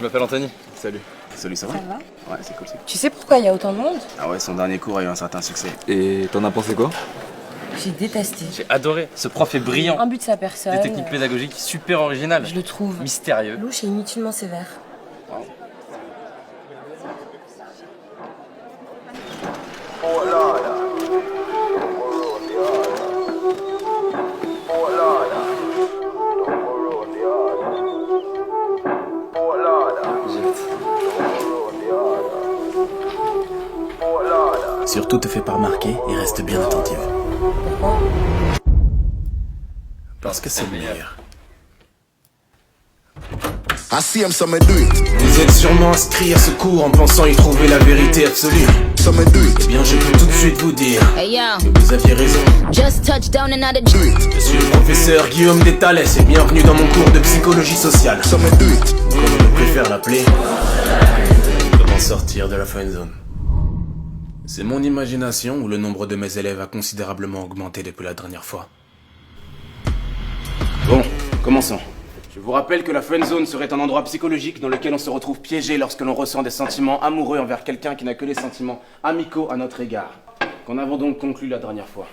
m'appelle Anthony. Salut. Salut, ça va? Ça va? Ouais, c'est cool, c'est cool. Tu sais pourquoi il y a autant de monde? Ah ouais, son dernier cours a eu un certain succès. Et t'en as pensé quoi? J'ai détesté. J'ai adoré. Ce prof est brillant. Un but de sa personne. Des techniques pédagogiques super originales. Je le trouve Mystérieux. louche et inutilement sévère. Surtout te fais pas remarquer et reste bien attentive. Pourquoi? Parce que c'est le meilleur. I see him, so me do it. Vous êtes sûrement inscrits à ce cours en pensant y trouver la vérité absolue. So me do it. Eh bien, je peux tout de suite vous dire Hey yo, que vous aviez raison. just touched down in another Do it. Je suis le professeur Guillaume Détales et bienvenue dans mon cours de psychologie sociale. So me do it. Comme on préfère l'appeler, comment sortir de la friend zone. C'est mon imagination ou le nombre de mes élèves a considérablement augmenté depuis la dernière fois. Bon, commençons. Je vous rappelle que la friend zone serait un endroit psychologique dans lequel on se retrouve piégé lorsque l'on ressent des sentiments amoureux envers quelqu'un qui n'a que des sentiments amicaux à notre égard. Qu'en avons donc conclu la dernière fois?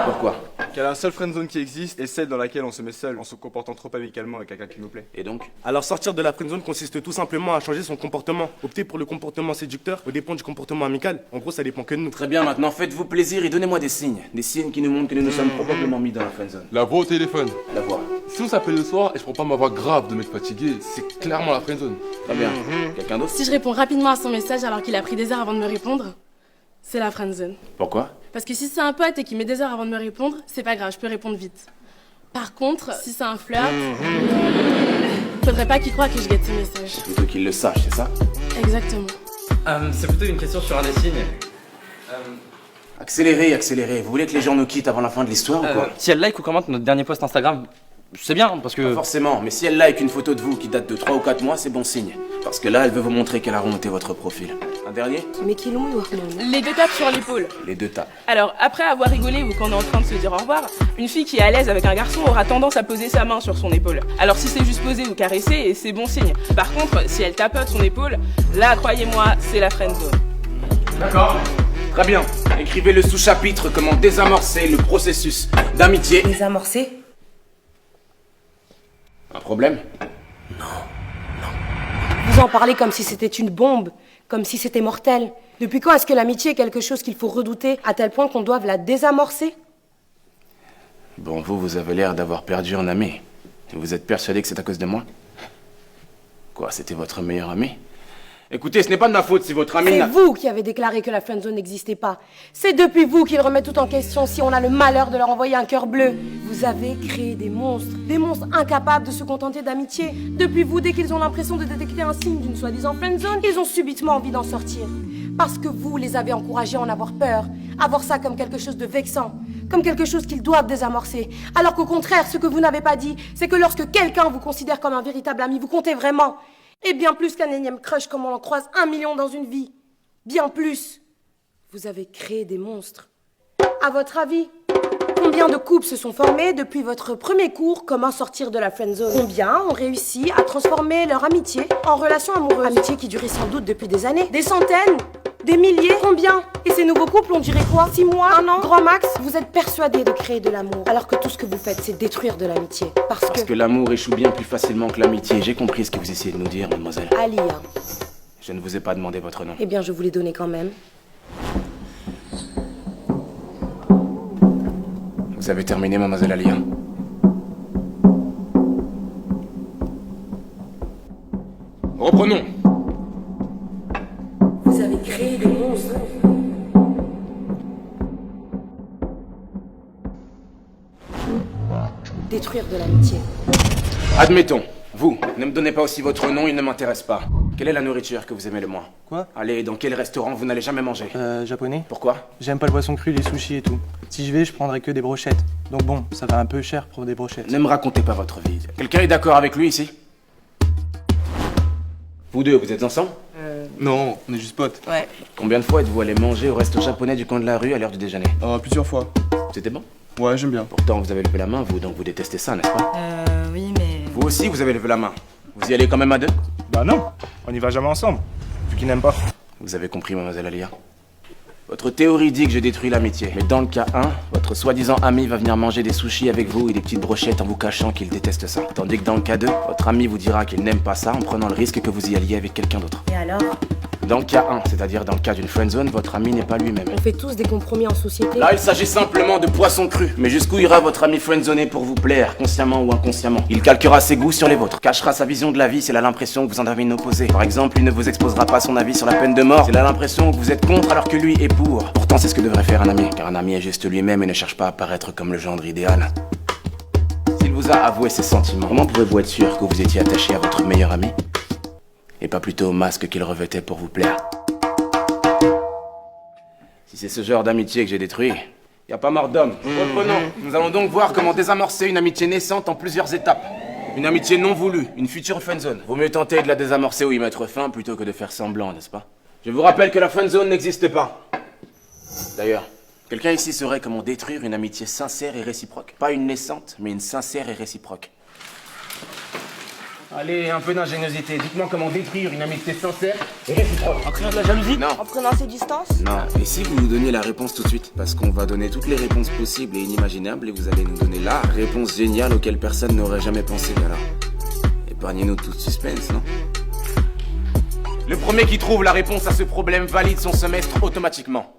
Pourquoi? Qu'il y a la seule friendzone qui existe et celle dans laquelle on se met seul en se comportant trop amicalement avec quelqu'un qui nous plaît. Et donc? Alors sortir de la friendzone consiste tout simplement à changer son comportement. Opter pour le comportement séducteur au dépend du comportement amical. En gros, ça dépend que de nous. Très bien, maintenant faites-vous plaisir et donnez-moi des signes. Des signes qui nous montrent que nous nous sommes probablement mis dans la friend zone. La voix au téléphone. La voix. Si on s'appelle le soir et je prends pas ma voix grave de mec fatigué, c'est clairement la friendzone. Très bien. Quelqu'un d'autre? Si je réponds rapidement à son message alors qu'il a pris des heures avant de me répondre, c'est la friendzone. Pourquoi? Parce que si c'est un pote et qu'il met des heures avant de me répondre, c'est pas grave, je peux répondre vite. Par contre, si c'est un flirt, faudrait pas qu'il croie que je guette ses messages. Plutôt qu'il le sache, c'est ça? Exactement. C'est plutôt une question sur un des signes. Accélérez, accélérez. Vous voulez que les gens nous quittent avant la fin de l'histoire ou quoi? Si elle like ou commente notre dernier post Instagram, c'est bien parce Pas que... forcément, mais si elle like une photo de vous qui date de 3 ou 4 mois, c'est bon signe. Parce que là, elle veut vous montrer qu'elle a remonté votre profil. Un dernier? Mais qui l'ont doit Les deux tapes sur l'épaule. Les deux tapes. Alors, après avoir rigolé ou qu'on est en train de se dire au revoir, une fille qui est à l'aise avec un garçon aura tendance à poser sa main sur son épaule. Alors si c'est juste poser ou caresser, c'est bon signe. Par contre, si elle tapote son épaule, là, croyez-moi, c'est la friendzone. D'accord. Très bien. Écrivez le sous-chapitre comment désamorcer le processus d'amitié. Désamorcer? Un problème? Vous en parlez comme si c'était une bombe, comme si c'était mortel. Depuis quand est-ce que l'amitié est quelque chose qu'il faut redouter à tel point qu'on doive la désamorcer? Bon, vous avez l'air d'avoir perdu un ami. Vous êtes persuadé que c'est à cause de moi? Quoi, c'était votre meilleur ami? Écoutez, ce n'est pas de ma faute si votre ami C'est n'a... vous qui avez déclaré que la friendzone n'existait pas. C'est depuis vous qu'ils remettent tout en question si on a le malheur de leur envoyer un cœur bleu. Vous avez créé des monstres incapables de se contenter d'amitié. Depuis vous, dès qu'ils ont l'impression de détecter un signe d'une soi-disant friendzone, ils ont subitement envie d'en sortir. Parce que vous les avez encouragés à en avoir peur, à voir ça comme quelque chose de vexant, comme quelque chose qu'ils doivent désamorcer. Alors qu'au contraire, ce que vous n'avez pas dit, c'est que lorsque quelqu'un vous considère comme un véritable ami, vous comptez vraiment. Et bien plus qu'un énième crush comme on en croise 1 million dans une vie. Bien plus. Vous avez créé des monstres. À votre avis, combien de couples se sont formés depuis votre premier cours Comment sortir de la friendzone? Combien ont réussi à transformer leur amitié en relation amoureuse? Amitié qui durait sans doute depuis des années. Des centaines? Des milliers? Combien? Et ces nouveaux couples, on dirait quoi? 6 mois? 1 an? Grand max? Vous êtes persuadés de créer de l'amour, alors que tout ce que vous faites, c'est détruire de l'amitié. Parce que l'amour échoue bien plus facilement que l'amitié. J'ai compris ce que vous essayez de nous dire, mademoiselle. Alia. Je ne vous ai pas demandé votre nom. Eh bien, je vous l'ai donné quand même. Vous avez terminé, mademoiselle Alia? Reprenons. Vous avez créé des monstres. Détruire de l'amitié. Admettons. Vous, ne me donnez pas aussi votre nom, il ne m'intéresse pas. Quelle est la nourriture que vous aimez le moins? Quoi? Allez, dans quel restaurant vous n'allez jamais manger? Japonais. Pourquoi? J'aime pas le poisson cru, les sushis et tout. Si je vais, je prendrai que des brochettes. Donc bon, ça va un peu cher pour des brochettes. Ne me racontez pas votre vie. Quelqu'un est d'accord avec lui ici? Vous deux, vous êtes ensemble? Non, on est juste potes. Ouais. Combien de fois êtes-vous allé manger au resto japonais du coin de la rue à l'heure du déjeuner? Plusieurs fois. C'était bon? Ouais, j'aime bien. Pourtant, vous avez levé la main, vous, donc vous détestez ça, n'est-ce pas? Oui, mais... Vous aussi, vous avez levé la main. Vous y allez quand même à deux? Bah non, on y va jamais ensemble, vu qu'il n'aime pas. Vous avez compris, mademoiselle Alia. Votre théorie dit que je détruis l'amitié. Mais dans le cas 1, votre soi-disant ami va venir manger des sushis avec vous et des petites brochettes en vous cachant qu'il déteste ça. Tandis que dans le cas 2, votre ami vous dira qu'il n'aime pas ça en prenant le risque que vous y alliez avec quelqu'un d'autre. Et alors? Dans le cas 1, c'est-à-dire dans le cas d'une friendzone, votre ami n'est pas lui-même. On fait tous des compromis en société. Là, il s'agit simplement de poisson cru. Mais jusqu'où ira votre ami friendzoné pour vous plaire, consciemment ou inconsciemment? Il calquera ses goûts sur les vôtres, cachera sa vision de la vie s'il a l'impression que vous en avez une opposée. Par exemple, il ne vous exposera pas son avis sur la peine de mort s'il a l'impression que vous êtes contre alors que lui est pour. Pourtant, c'est ce que devrait faire un ami, car un ami est juste lui-même et ne cherche pas à paraître comme le gendre idéal. S'il vous a avoué ses sentiments, comment pouvez-vous être sûr que vous étiez attaché à votre meilleur ami et pas plutôt au masque qu'il revêtait pour vous plaire? Si c'est ce genre d'amitié que j'ai détruit, y a pas mort d'homme. Reprenons. Nous allons donc voir comment désamorcer une amitié naissante en plusieurs étapes. Une amitié non voulue, une future friendzone. Vaut mieux tenter de la désamorcer ou y mettre fin plutôt que de faire semblant, n'est-ce pas? Je vous rappelle que la friendzone n'existe pas. D'ailleurs, quelqu'un ici saurait comment détruire une amitié sincère et réciproque? Pas une naissante, mais une sincère et réciproque. Allez, un peu d'ingéniosité. Dites-moi comment détruire une amitié sincère et réciproque. En créant de la jalousie? Non. En prenant ses distances? Non. Et si vous nous donniez la réponse tout de suite? Parce qu'on va donner toutes les réponses possibles et inimaginables et vous allez nous donner la réponse géniale auquel personne n'aurait jamais pensé. Alors, épargnez-nous tout suspense, non? Le premier qui trouve la réponse à ce problème valide son semestre automatiquement.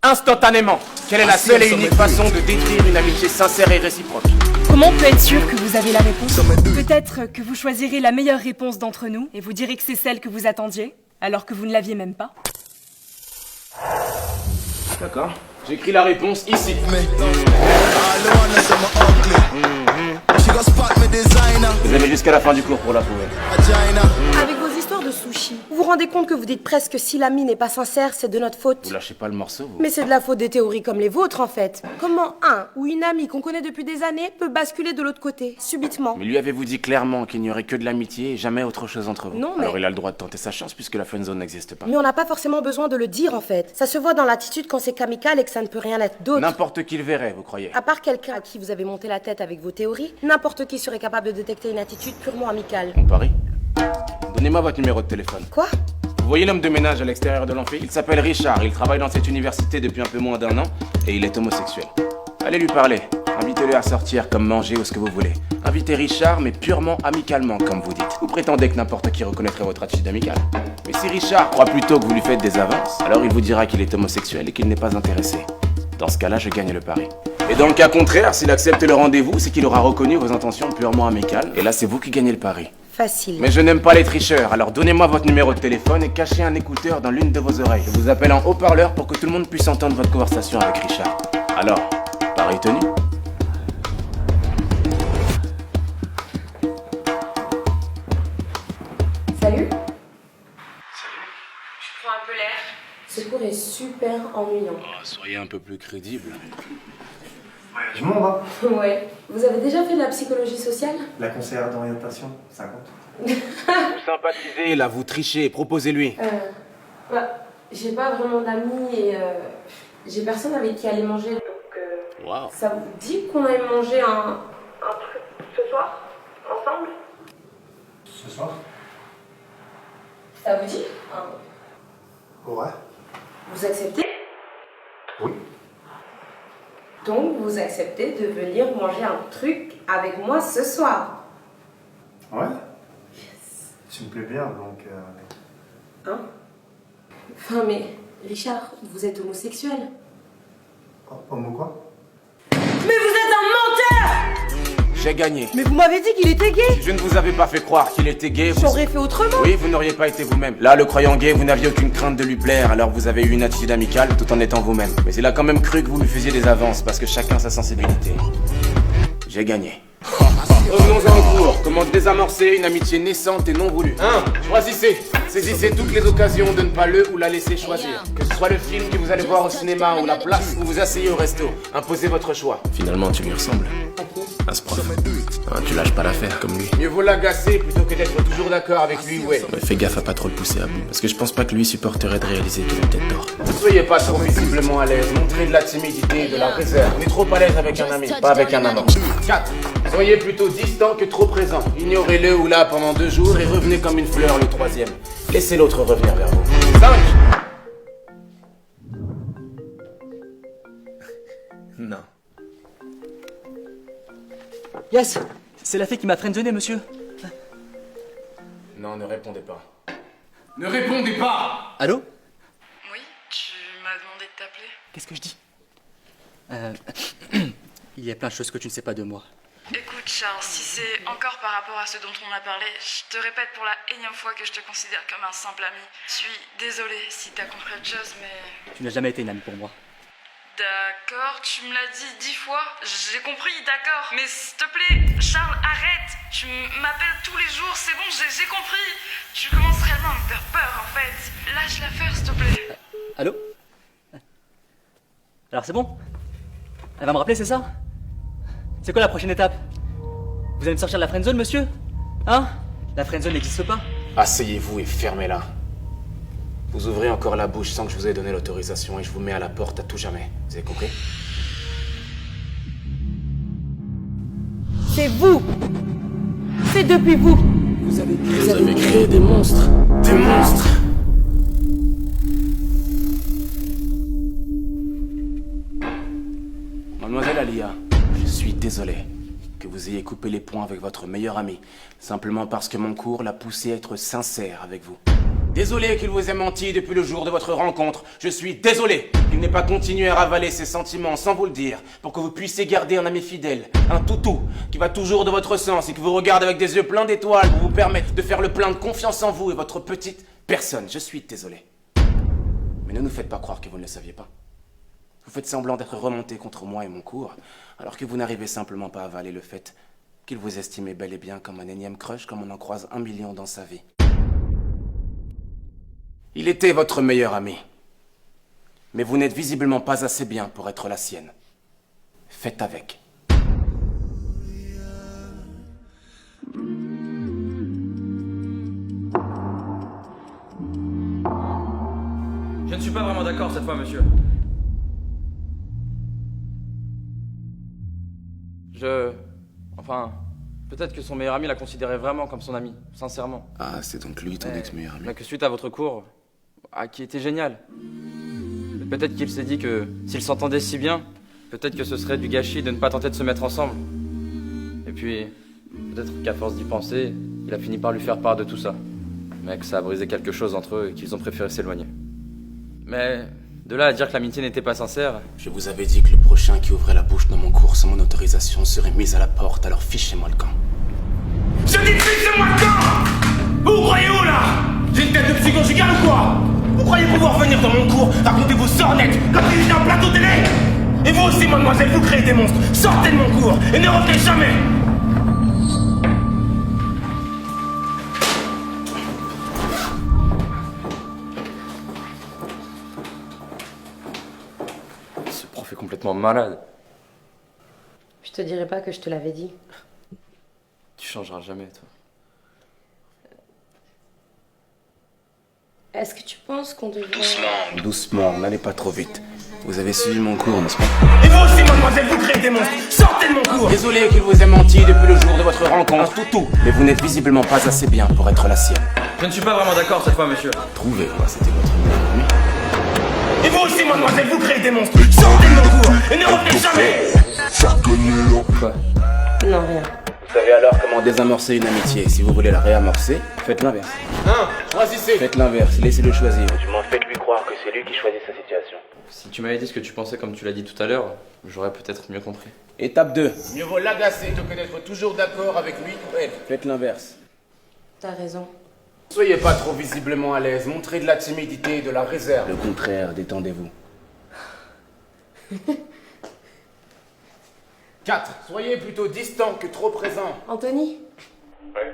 Instantanément. Quelle est la seule et unique façon de détruire une amitié sincère et réciproque? Comment on peut être sûr que vous avez la réponse? Peut-être que vous choisirez la meilleure réponse d'entre nous et vous direz que c'est celle que vous attendiez, alors que vous ne l'aviez même pas. D'accord. J'écris la réponse ici. Vous avez jusqu'à la fin du cours pour la trouver. Avec vos histoires de sushi, vous vous rendez compte que vous dites presque si l'ami n'est pas sincère, c'est de notre faute? Vous lâchez pas le morceau, vous? Mais c'est de la faute des théories comme les vôtres, en fait. Comment un ou une amie qu'on connaît depuis des années peut basculer de l'autre côté, subitement? Mais lui avez-vous dit clairement qu'il n'y aurait que de l'amitié et jamais autre chose entre vous? Non, mais... Alors il a le droit de tenter sa chance puisque la friendzone n'existe pas. Mais on n'a pas forcément besoin de le dire, en fait. Ça se voit dans l'attitude quand c'est qu'amical et que ça ne peut rien être d'autre. N'importe qui le verrait, vous croyez? À part quelqu'un à qui vous avez monté la tête avec vos théories, n'importe qui serait capable de détecter une attitude purement amicale. On parie? Donnez-moi votre numéro de téléphone. Quoi? Vous voyez l'homme de ménage à l'extérieur de l'amphi? Il s'appelle Richard, il travaille dans cette université depuis un peu moins d'1 an et il est homosexuel. Allez lui parler, invitez-le à sortir comme manger ou ce que vous voulez. Invitez Richard mais purement amicalement comme vous dites. Vous prétendez que n'importe qui reconnaîtrait votre attitude amicale. Mais si Richard croit plutôt que vous lui faites des avances, alors il vous dira qu'il est homosexuel et qu'il n'est pas intéressé. Dans ce cas-là, je gagne le pari. Et dans le cas contraire, s'il accepte le rendez-vous, c'est qu'il aura reconnu vos intentions purement amicales. Et là, c'est vous qui gagnez le pari. Facile. Mais je n'aime pas les tricheurs, alors donnez-moi votre numéro de téléphone et cachez un écouteur dans l'une de vos oreilles. Je vous appelle en haut-parleur pour que tout le monde puisse entendre votre conversation avec Richard. Alors, pari tenu? Salut. Je prends un peu l'air. Ce cours est super ennuyant. Oh, soyez un peu plus crédible. Je m'en va. Ouais. Vous avez déjà fait de la psychologie sociale? La conseillère d'orientation, ça compte. Vous sympathisez, là, vous trichez, proposez-lui. J'ai pas vraiment d'amis et j'ai personne avec qui aller manger. Donc, Wow. ça vous dit qu'on aille manger un truc ce soir? Ensemble? Ce soir? Ça vous dit? Ouais. Vous acceptez? Oui. Donc, vous acceptez de venir manger un truc avec moi ce soir? Ouais. Tu me plais bien, donc... Hein? Enfin, mais, Richard, vous êtes homosexuel. Homo quoi? Mais vous êtes un menteur! J'ai gagné. Mais vous m'avez dit qu'il était gay! Si je ne vous avais pas fait croire qu'il était gay, vous... J'aurais fait autrement! Oui, vous n'auriez pas été vous-même. Là, le croyant gay, vous n'aviez aucune crainte de lui plaire, alors vous avez eu une attitude amicale tout en étant vous-même. Mais il a quand même cru que vous lui faisiez des avances, parce que chacun sa sensibilité. J'ai gagné. Revenons-en au cours. Comment désamorcer une amitié naissante et non voulue? 1. Choisissez. Saisissez toutes les occasions de ne pas le ou la laisser choisir. Que ce soit le film que vous allez voir au cinéma ou la place où vous asseyez au resto. Imposez votre choix. Finalement, tu lui ressembles. À ce prof. Hein, tu lâches pas l'affaire comme lui. Mieux vaut l'agacer plutôt que d'être toujours d'accord avec lui ou elle. Mais fais gaffe à pas trop le pousser à bout. Parce que je pense pas que lui supporterait de réaliser qu'il a peut-être tort. Ne soyez pas trop visiblement à l'aise. Montrez de la timidité et de la réserve. On est trop à l'aise avec un ami, pas avec un amant. 4. Soyez plutôt distant que trop présent. Ignorez-le ou là pendant 2 jours et revenez comme une fleur le 3e. Laissez l'autre revenir vers vous. 5. Non. Yes, c'est la fille qui m'a friendzoné, monsieur. Non, ne répondez pas. Ne répondez pas! Allô? Oui, tu m'as demandé de t'appeler. Qu'est-ce que je dis? Il y a plein de choses que tu ne sais pas de moi. Écoute Charles, si c'est encore par rapport à ce dont on a parlé, je te répète pour la énième fois que je te considère comme un simple ami. Je suis désolée si t'as compris autre chose, mais... Tu n'as jamais été une amie pour moi. D'accord, tu me l'as dit 10 fois. J'ai compris, d'accord. Mais s'il te plaît, Charles, arrête. Tu m'appelles tous les jours, c'est bon, j'ai compris. Tu commences réellement à me faire peur, en fait. Lâche l'affaire, s'il te plaît. Allô? Alors c'est bon? Elle va me rappeler, c'est ça? C'est quoi la prochaine étape? Vous allez me sortir de la friendzone, monsieur? Hein? La friendzone n'existe pas? Asseyez-vous et fermez-la. Vous ouvrez encore la bouche sans que je vous ai donné l'autorisation et je vous mets à la porte à tout jamais. Vous avez compris? C'est vous. C'est depuis vous. Vous avez créé des monstres. Des monstres! Mademoiselle Alia, je suis désolé que vous ayez coupé les ponts avec votre meilleur ami, simplement parce que mon cours l'a poussé à être sincère avec vous. Désolé qu'il vous ait menti depuis le jour de votre rencontre. Je suis désolé qu'il n'ait pas continué à ravaler ses sentiments sans vous le dire, pour que vous puissiez garder un ami fidèle, un toutou, qui va toujours de votre sens et qui vous regarde avec des yeux pleins d'étoiles pour vous permettre de faire le plein de confiance en vous et votre petite personne. Je suis désolé. Mais ne nous faites pas croire que vous ne le saviez pas. Vous faites semblant d'être remonté contre moi et mon cours, alors que vous n'arrivez simplement pas à avaler le fait qu'il vous estimait bel et bien comme un énième crush, comme on en croise 1 million dans sa vie. Il était votre meilleur ami. Mais vous n'êtes visiblement pas assez bien pour être la sienne. Faites avec. Je ne suis pas vraiment d'accord cette fois, monsieur. Enfin, peut-être que son meilleur ami la considérait vraiment comme son ami, sincèrement. Ah, c'est donc lui ton ex-meilleur ami. Mais que suite à votre cours, qui était génial, peut-être qu'il s'est dit que s'ils s'entendaient si bien, peut-être que ce serait du gâchis de ne pas tenter de se mettre ensemble. Et puis, peut-être qu'à force d'y penser, il a fini par lui faire part de tout ça. Mais que ça a brisé quelque chose entre eux et qu'ils ont préféré s'éloigner. Mais de là à dire que l'amitié n'était pas sincère... Je vous avais dit que le prochain qui ouvrait la bouche dans mon cours sans mon autorisation serait mis à la porte, alors fichez-moi le camp. Je dis fichez-moi le camp! Vous croyez où là? J'ai une tête de psy conjugale ou quoi? Vous croyez pouvoir venir dans mon cours, raconter vos sornettes comme si j'étais un plateau télé? Et vous aussi, mademoiselle, vous créez des monstres. Sortez de mon cours et ne revenez jamais. Ce prof est complètement malade. Je te dirais pas que je te l'avais dit. Tu changeras jamais, toi. Est-ce que tu penses qu'on devrait... Doucement, n'allez pas trop vite. Vous avez suivi mon cours, n'est-ce pas? Et vous aussi, mademoiselle, vous créez des monstres. Sortez de mon cours. Désolé qu'il vous ait menti depuis le jour de votre rencontre, toutou. Mais vous n'êtes visiblement pas assez bien pour être la sienne. Je ne suis pas vraiment d'accord cette fois, monsieur. Trouvez-moi, c'était votre meilleur ami. Et vous aussi, mademoiselle, vous créez des monstres. Sortez de mon cours et ne revenez jamais. Quoi? Non, rien. Vous savez alors comment désamorcer une amitié. Si vous voulez la réamorcer, faites l'inverse. Hein? Choisissez. Faites l'inverse, laissez-le choisir. Du moins, faites-lui croire que c'est lui qui choisit sa situation. Si tu m'avais dit ce que tu pensais comme tu l'as dit tout à l'heure, j'aurais peut-être mieux compris. Étape 2. Mieux vaut l'agacer que d'être toujours d'accord avec lui ou elle. Faites l'inverse. T'as raison. Soyez pas trop visiblement à l'aise, montrez de la timidité et de la réserve. Le contraire, détendez-vous. 4. Soyez plutôt distant que trop présent. Anthony? Ouais.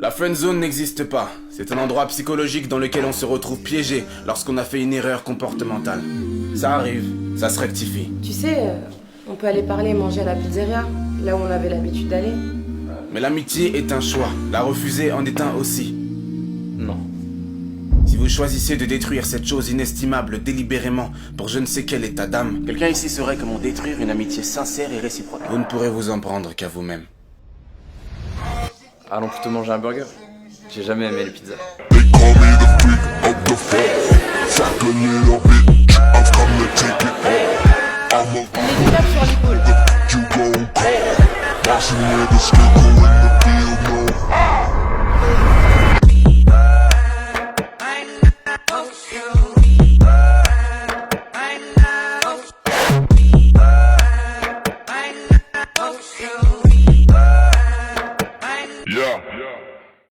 La friendzone n'existe pas. C'est un endroit psychologique dans lequel on se retrouve piégé lorsqu'on a fait une erreur comportementale. Ça arrive, ça se rectifie. Tu sais, on peut aller parler et manger à la pizzeria, là où on avait l'habitude d'aller. Mais l'amitié est un choix. La refuser en est un aussi. Non. Si vous vous choisissez de détruire cette chose inestimable délibérément pour je ne sais quel état d'âme, quelqu'un ici saurait comment détruire une amitié sincère et réciproque. Vous ne pourrez vous en prendre qu'à vous-même. Allons plutôt manger un burger. J'ai jamais aimé les pizzas. Les tapes sur l'épaule. Yeah.